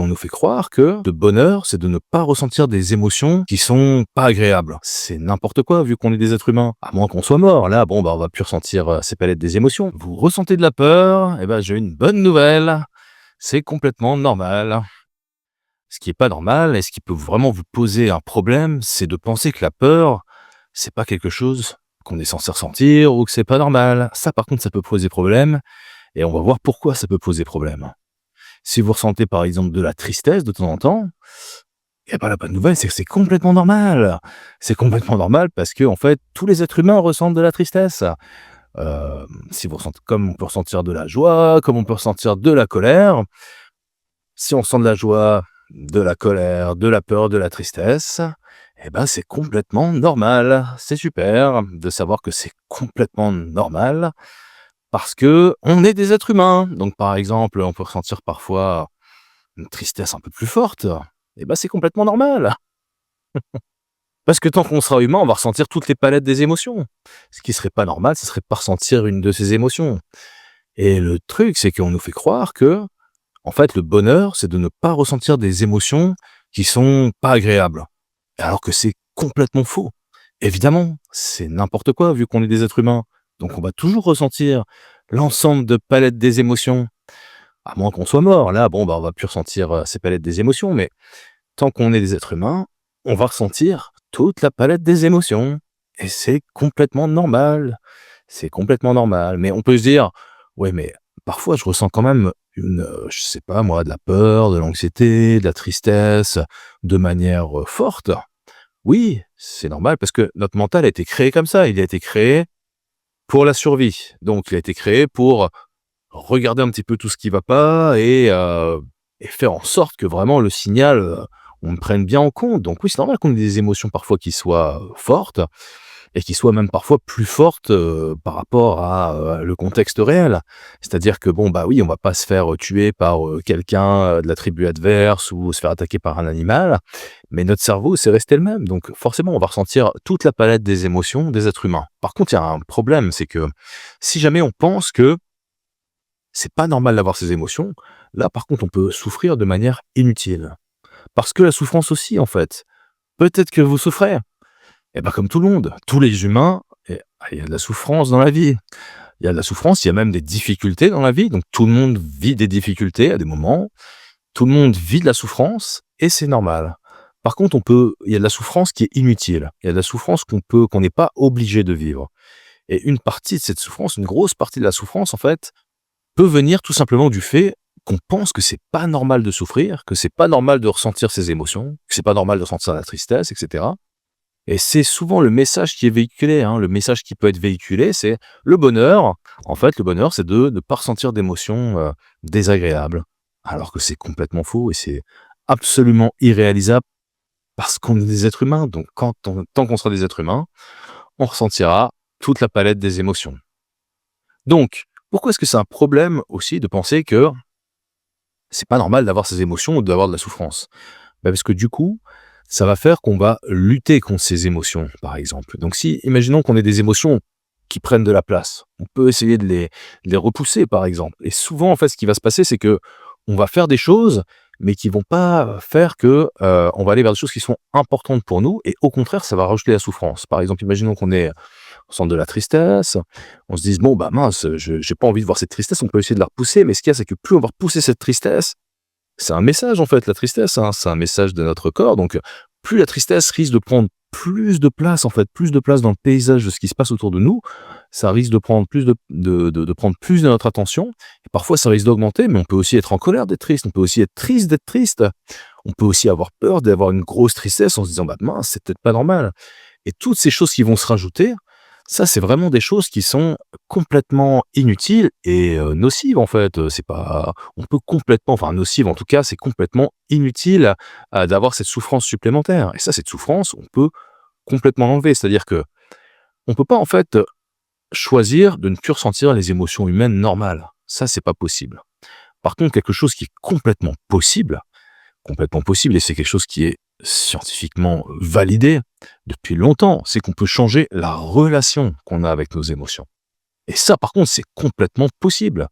nous fait croire que le bonheur, c'est de ne pas ressentir des émotions qui sont pas agréables. C'est n'importe quoi vu qu'on est des êtres humains. À moins qu'on soit mort. Là, bon, bah, on va plus ressentir ces palettes des émotions. Vous ressentez de la peur, eh ben, j'ai une bonne nouvelle. C'est complètement normal. Ce qui est pas normal et ce qui peut vraiment vous poser un problème, c'est de penser que la peur, c'est pas quelque chose qu'on est censé ressentir ou que c'est pas normal. Ça, par contre, ça peut poser problème et on va voir pourquoi ça peut poser problème. Si vous ressentez par exemple de la tristesse de temps en temps, eh ben, la bonne nouvelle, c'est que c'est complètement normal. C'est complètement normal parce que en fait, tous les êtres humains ressentent de la tristesse. Si vous ressentez, comme on peut ressentir de la joie, comme on peut ressentir de la colère. Si on sent de la joie, de la colère, de la peur, de la tristesse, eh ben, c'est complètement normal. C'est super de savoir que c'est complètement normal parce que on est des êtres humains. Donc, par exemple, on peut ressentir parfois une tristesse un peu plus forte. Eh ben, c'est complètement normal. Parce que tant qu'on sera humain, on va ressentir toutes les palettes des émotions. Ce qui serait pas normal, ce serait de pas ressentir une de ces émotions. Et le truc, c'est qu'on nous fait croire que, en fait, le bonheur, c'est de ne pas ressentir des émotions qui sont pas agréables. Alors que c'est complètement faux. Évidemment, c'est n'importe quoi vu qu'on est des êtres humains. Donc on va toujours ressentir l'ensemble de palettes des émotions. À moins qu'on soit mort. Là, bon, bah, on va plus ressentir ces palettes des émotions, mais tant qu'on est des êtres humains, on va ressentir toute la palette des émotions. Et c'est complètement normal. C'est complètement normal. Mais on peut se dire, ouais, mais parfois je ressens quand même je sais pas moi, de la peur, de l'anxiété, de la tristesse, de manière forte. Oui, c'est normal parce que notre mental a été créé comme ça. Il a été créé pour la survie. Donc, il a été créé pour regarder un petit peu tout ce qui va pas et faire en sorte que vraiment le signal, on le prenne bien en compte. Donc oui, c'est normal qu'on ait des émotions parfois qui soient fortes et qui soient même parfois plus fortes par rapport à le contexte réel. C'est-à-dire que bon, bah oui, on va pas se faire tuer par quelqu'un de la tribu adverse ou se faire attaquer par un animal, mais notre cerveau, c'est resté le même. Donc forcément, on va ressentir toute la palette des émotions des êtres humains. Par contre, il y a un problème, c'est que si jamais on pense que c'est pas normal d'avoir ces émotions, là par contre, on peut souffrir de manière inutile. Parce que la souffrance aussi, en fait. Peut-être que vous souffrez. Eh ben, comme tout le monde, tous les humains, il y a de la souffrance dans la vie. Il y a de la souffrance, il y a même des difficultés dans la vie. Donc tout le monde vit des difficultés à des moments. Tout le monde vit de la souffrance et c'est normal. Par contre, il y a de la souffrance qui est inutile. Il y a de la souffrance qu'on n'est pas obligé de vivre. Et une partie de cette souffrance, une grosse partie de la souffrance, en fait, peut venir tout simplement du fait qu'on pense que c'est pas normal de souffrir, que c'est pas normal de ressentir ses émotions, que c'est pas normal de ressentir la tristesse, etc. Et c'est souvent le message qui est véhiculé, hein. Le message qui peut être véhiculé, c'est le bonheur. En fait, le bonheur, c'est de ne pas ressentir d'émotions désagréables. Alors que c'est complètement faux et c'est absolument irréalisable parce qu'on est des êtres humains. Donc, tant qu'on sera des êtres humains, on ressentira toute la palette des émotions. Donc, pourquoi est-ce que c'est un problème aussi de penser que c'est pas normal d'avoir ces émotions ou d'avoir de la souffrance? Parce que du coup, ça va faire qu'on va lutter contre ces émotions, par exemple. Donc si, imaginons qu'on ait des émotions qui prennent de la place, on peut essayer de les repousser, par exemple. Et souvent, en fait, ce qui va se passer, c'est que on va faire des choses, mais qui vont pas faire que on va aller vers des choses qui sont importantes pour nous, et au contraire, ça va rajouter la souffrance. Par exemple, imaginons on sent de la tristesse, on se dise bon bah mince, j'ai pas envie de voir cette tristesse, on peut essayer de la repousser, mais ce qu'il y a, c'est que plus on va repousser cette tristesse, c'est un message en fait, la tristesse, hein, c'est un message de notre corps, donc plus la tristesse risque de prendre plus de place en fait, plus de place dans le paysage de ce qui se passe autour de nous, ça risque de prendre plus de prendre plus de notre attention, et parfois ça risque d'augmenter, mais on peut aussi être en colère d'être triste, on peut aussi être triste d'être triste, on peut aussi avoir peur d'avoir une grosse tristesse en se disant bah mince, c'est peut-être pas normal. Et toutes ces choses qui vont se rajouter, ça c'est vraiment des choses qui sont complètement inutiles et nocives en fait, c'est pas on peut complètement enfin nocive en tout cas, c'est complètement inutile, d'avoir cette souffrance supplémentaire et ça, cette souffrance, on peut complètement l'enlever. C'est-à-dire que on peut pas en fait, choisir de ne plus ressentir les émotions humaines normales. Ça, c'est pas possible. Par contre, quelque chose qui est complètement possible et c'est quelque chose qui est scientifiquement validé depuis longtemps, c'est qu'on peut changer la relation qu'on a avec nos émotions. Et ça, par contre, c'est complètement possible.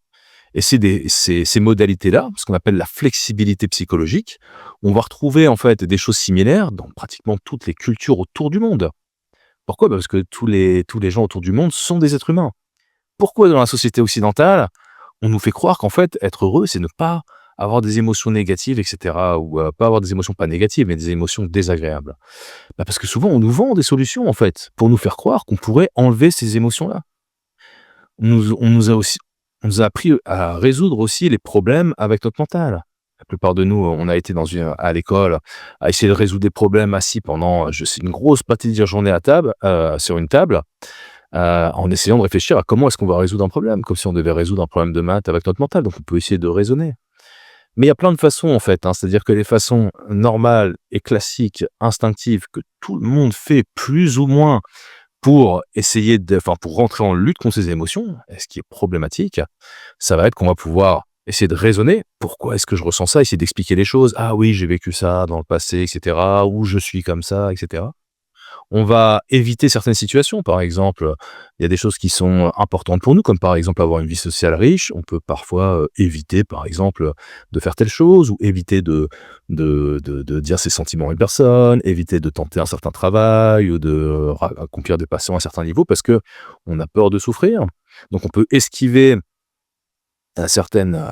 Et ces modalités-là, ce qu'on appelle la flexibilité psychologique, on va retrouver en fait des choses similaires dans pratiquement toutes les cultures autour du monde. Pourquoi? Parce que tous les gens autour du monde sont des êtres humains. Pourquoi dans la société occidentale, on nous fait croire qu'en fait, être heureux, c'est ne pas avoir des émotions négatives, et cetera, ou pas avoir des émotions pas négatives, mais des émotions désagréables? Bah, parce que souvent, on nous vend des solutions, en fait, pour nous faire croire qu'on pourrait enlever ces émotions-là. On nous a appris à résoudre aussi les problèmes avec notre mental. La plupart de nous, on a été à l'école, à essayer de résoudre des problèmes assis pendant, je sais, une grosse partie de la journée à table, sur une table, en essayant de réfléchir à comment est-ce qu'on va résoudre un problème, comme si on devait résoudre un problème de maths avec notre mental. Donc on peut essayer de raisonner. Mais il y a plein de façons en fait, hein. C'est-à-dire que les façons normales et classiques, instinctives, que tout le monde fait plus ou moins pour essayer pour rentrer en lutte contre ses émotions, et ce qui est problématique, ça va être qu'on va pouvoir essayer de raisonner. Pourquoi est-ce que je ressens ça? Essayer d'expliquer les choses. Ah oui, j'ai vécu ça dans le passé, et cetera, ou je suis comme ça, et cetera. On va éviter certaines situations. Par exemple, il y a des choses qui sont importantes pour nous, comme par exemple avoir une vie sociale riche. On peut parfois éviter, par exemple, de faire telle chose, ou éviter de dire ses sentiments à une personne, éviter de tenter un certain travail, ou de accomplir des passions à un certain niveau, parce que on a peur de souffrir. Donc on peut esquiver certaines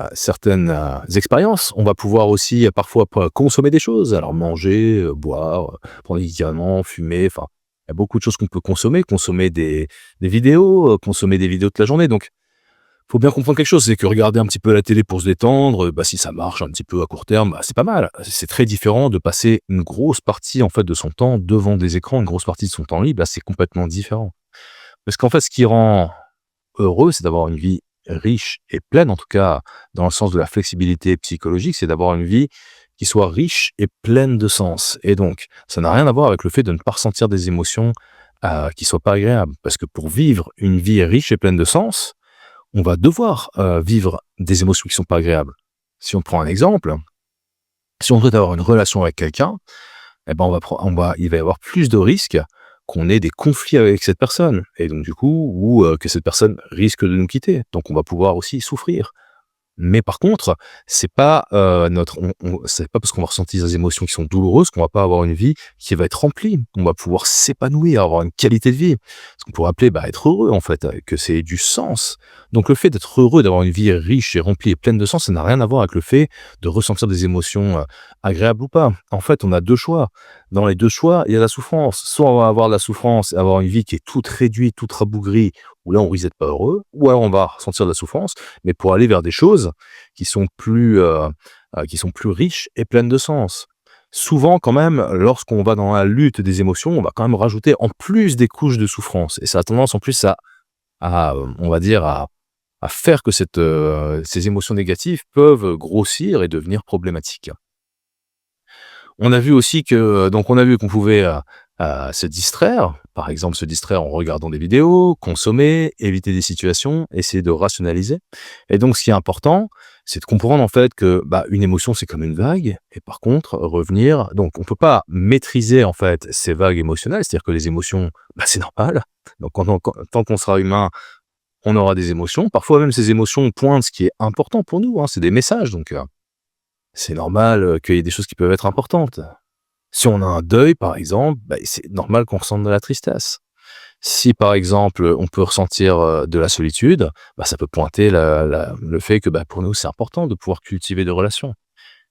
expériences. On va pouvoir aussi parfois consommer des choses, alors manger, boire, prendre des médicaments, fumer, enfin, il y a beaucoup de choses qu'on peut consommer. Consommer des vidéos, consommer des vidéos toute la journée. Donc, faut bien comprendre quelque chose, c'est que regarder un petit peu la télé pour se détendre, bah, si ça marche un petit peu à court terme, bah, c'est pas mal. C'est très différent de passer une grosse partie, en fait, de son temps devant des écrans, une grosse partie de son temps libre, là, c'est complètement différent. Parce qu'en fait, ce qui rend heureux, c'est d'avoir une vie riche et pleine, en tout cas dans le sens de la flexibilité psychologique, c'est d'avoir une vie qui soit riche et pleine de sens. Et donc, ça n'a rien à voir avec le fait de ne pas ressentir des émotions qui soient pas agréables. Parce que pour vivre une vie riche et pleine de sens, on va devoir vivre des émotions qui sont pas agréables. Si on prend un exemple, si on souhaite avoir une relation avec quelqu'un, eh ben il va y avoir plus de risques qu'on ait des conflits avec cette personne, et donc du coup, ou que cette personne risque de nous quitter. Donc on va pouvoir aussi souffrir. Mais par contre, c'est pas c'est pas parce qu'on va ressentir des émotions qui sont douloureuses qu'on va pas avoir une vie qui va être remplie. On va pouvoir s'épanouir, avoir une qualité de vie. Ce qu'on pourrait appeler être heureux en fait, que c'est du sens. Donc le fait d'être heureux, d'avoir une vie riche et remplie et pleine de sens, ça n'a rien à voir avec le fait de ressentir des émotions agréables ou pas. En fait, on a deux choix. Dans les deux choix, il y a la souffrance. Soit on va avoir de la souffrance et avoir une vie qui est toute réduite, toute rabougrie, où là on risque d'être pas heureux, ou alors on va ressentir de la souffrance, mais pour aller vers des choses qui sont plus riches et pleines de sens. Souvent, quand même, lorsqu'on va dans la lutte des émotions, on va quand même rajouter en plus des couches de souffrance. Et ça a tendance en plus on va dire, à faire que ces émotions négatives peuvent grossir et devenir problématiques. On a vu qu'on pouvait se distraire, par exemple se distraire en regardant des vidéos, consommer, éviter des situations, essayer de rationaliser. Et donc ce qui est important, c'est de comprendre en fait que une émotion c'est comme une vague, et par contre revenir. Donc on peut pas maîtriser en fait ces vagues émotionnelles, c'est-à-dire que les émotions, c'est normal. Donc tant qu'on sera humain, on aura des émotions. Parfois même ces émotions pointent ce qui est important pour nous, hein, c'est des messages. Donc c'est normal qu'il y ait des choses qui peuvent être importantes. Si on a un deuil, par exemple, c'est normal qu'on ressente de la tristesse. Si, par exemple, on peut ressentir de la solitude, ça peut pointer le fait que pour nous, c'est important de pouvoir cultiver des relations.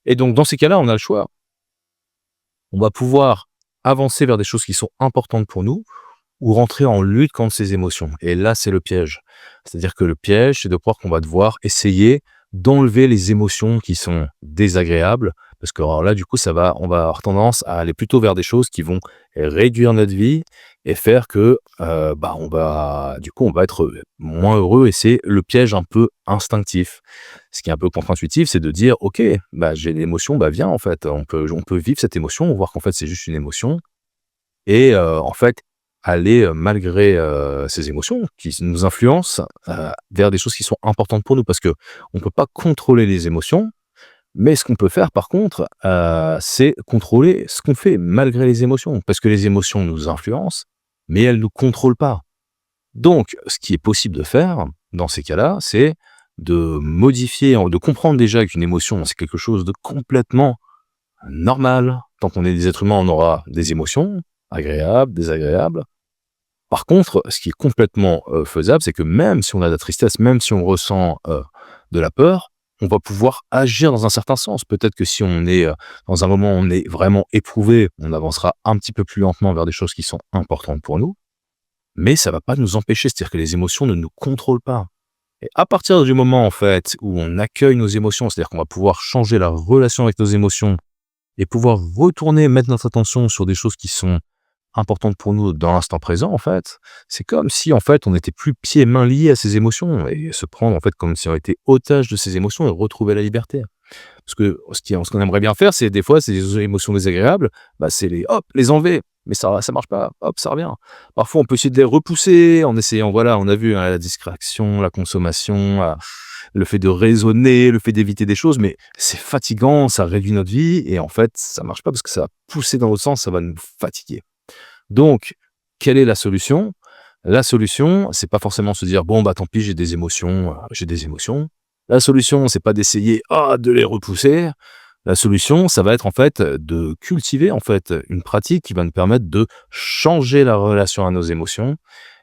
Et donc, dans ces cas-là, on a le choix. On va pouvoir avancer vers des choses qui sont importantes pour nous, ou rentrer en lutte contre ces émotions. Et là, c'est le piège. C'est-à-dire que le piège, c'est de croire qu'on va devoir essayer d'enlever les émotions qui sont désagréables, parce que alors là, du coup, on va avoir tendance à aller plutôt vers des choses qui vont réduire notre vie et faire que, on va être moins heureux, et c'est le piège un peu instinctif. Ce qui est un peu contre-intuitif, c'est de dire, ok, j'ai une émotion, viens, en fait, on peut vivre cette émotion, voir qu'en fait, c'est juste une émotion, et en fait, aller, malgré, ces émotions qui nous influencent, vers des choses qui sont importantes pour nous. Parce que on peut pas contrôler les émotions, mais ce qu'on peut faire par contre, c'est contrôler ce qu'on fait malgré les émotions. Parce que les émotions nous influencent, mais elles nous contrôlent pas. Donc ce qui est possible de faire, dans ces cas-là, c'est de modifier, de comprendre déjà qu'une émotion, c'est quelque chose de complètement normal. Tant qu'on est des êtres humains, on aura des émotions, agréables, désagréables. Par contre, ce qui est complètement faisable, c'est que même si on a de la tristesse, même si on ressent de la peur, on va pouvoir agir dans un certain sens. Peut-être que si on est dans un moment où on est vraiment éprouvé, on avancera un petit peu plus lentement vers des choses qui sont importantes pour nous, mais ça va pas nous empêcher. C'est-à-dire que les émotions ne nous contrôlent pas. Et à partir du moment, en fait, où on accueille nos émotions, c'est-à-dire qu'on va pouvoir changer la relation avec nos émotions et pouvoir retourner, mettre notre attention sur des choses qui sont importantes pour nous dans l'instant présent, en fait, c'est comme si, en fait, on n'était plus pieds et mains liés à ces émotions et se prendre, en fait, comme si on était otage de ces émotions et retrouver la liberté. Parce que ce qu'on aimerait bien faire, c'est des fois, ces émotions désagréables, bah, c'est les enlever. Mais ça marche pas. Hop, ça revient. Parfois, on peut essayer de les repousser en essayant, voilà, on a vu, hein, la distraction, la consommation, le fait de raisonner, le fait d'éviter des choses, mais c'est fatigant, ça réduit notre vie et en fait, ça marche pas parce que ça va pousser dans l'autre sens, ça va nous fatiguer. Donc, quelle est la solution? La solution, c'est pas forcément se dire: «Bon, bah, tant pis, j'ai des émotions, j'ai des émotions». La solution, c'est pas d'essayer, de les repousser. La solution, ça va être, en fait, de cultiver, en fait, une pratique qui va nous permettre de changer la relation à nos émotions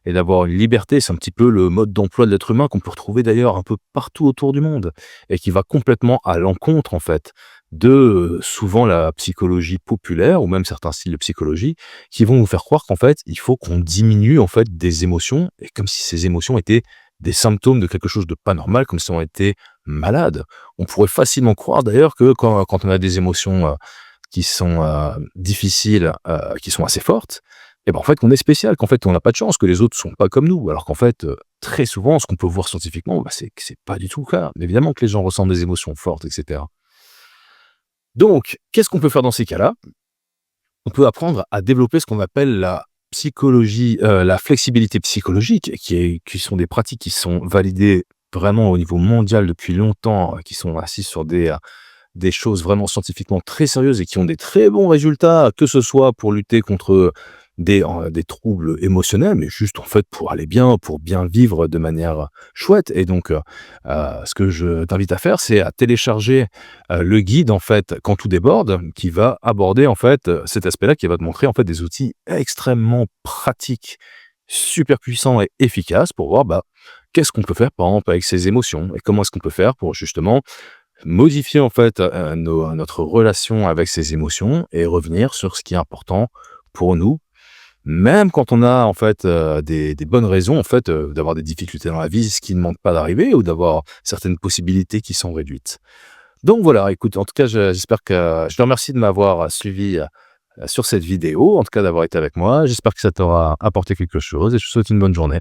et d'avoir une liberté. C'est un petit peu le mode d'emploi de l'être humain qu'on peut retrouver d'ailleurs un peu partout autour du monde et qui va complètement à l'encontre, en fait, de, souvent la psychologie populaire ou même certains styles de psychologie qui vont nous faire croire qu'en fait, il faut qu'on diminue, en fait, des émotions et comme si ces émotions étaient des symptômes de quelque chose de pas normal, comme si on était malade. On pourrait facilement croire d'ailleurs que quand on a des émotions, qui sont, difficiles, qui sont assez fortes, et ben, en fait, qu'on est spécial, qu'en fait, on n'a pas de chance, que les autres sont pas comme nous. Alors qu'en fait, très souvent, ce qu'on peut voir scientifiquement, bah, c'est que c'est pas du tout le cas. Évidemment que les gens ressentent des émotions fortes et cetera. Donc, qu'est-ce qu'on peut faire dans ces cas-là? On peut apprendre à développer ce qu'on appelle la psychologie, la flexibilité psychologique, qui sont des pratiques qui sont validées vraiment au niveau mondial depuis longtemps, qui sont assises sur des choses vraiment scientifiquement très sérieuses et qui ont des très bons résultats, que ce soit pour lutter contre des troubles émotionnels, mais juste en fait pour aller bien, pour bien vivre de manière chouette. Et donc, ce que je t'invite à faire, c'est à télécharger le guide en fait quand tout déborde, qui va aborder en fait cet aspect-là, qui va te montrer en fait des outils extrêmement pratiques, super puissants et efficaces pour voir bah, qu'est-ce qu'on peut faire par exemple avec ces émotions et comment est-ce qu'on peut faire pour justement modifier en fait, notre relation avec ces émotions et revenir sur ce qui est important pour nous, même quand on a en fait, des bonnes raisons en fait, d'avoir des difficultés dans la vie, ce qui ne manque pas d'arriver ou d'avoir certaines possibilités qui sont réduites. Donc voilà, écoute, en tout cas, j'espère que je te remercie de m'avoir suivi, sur cette vidéo, en tout cas d'avoir été avec moi. J'espère que ça t'aura apporté quelque chose et je te souhaite une bonne journée.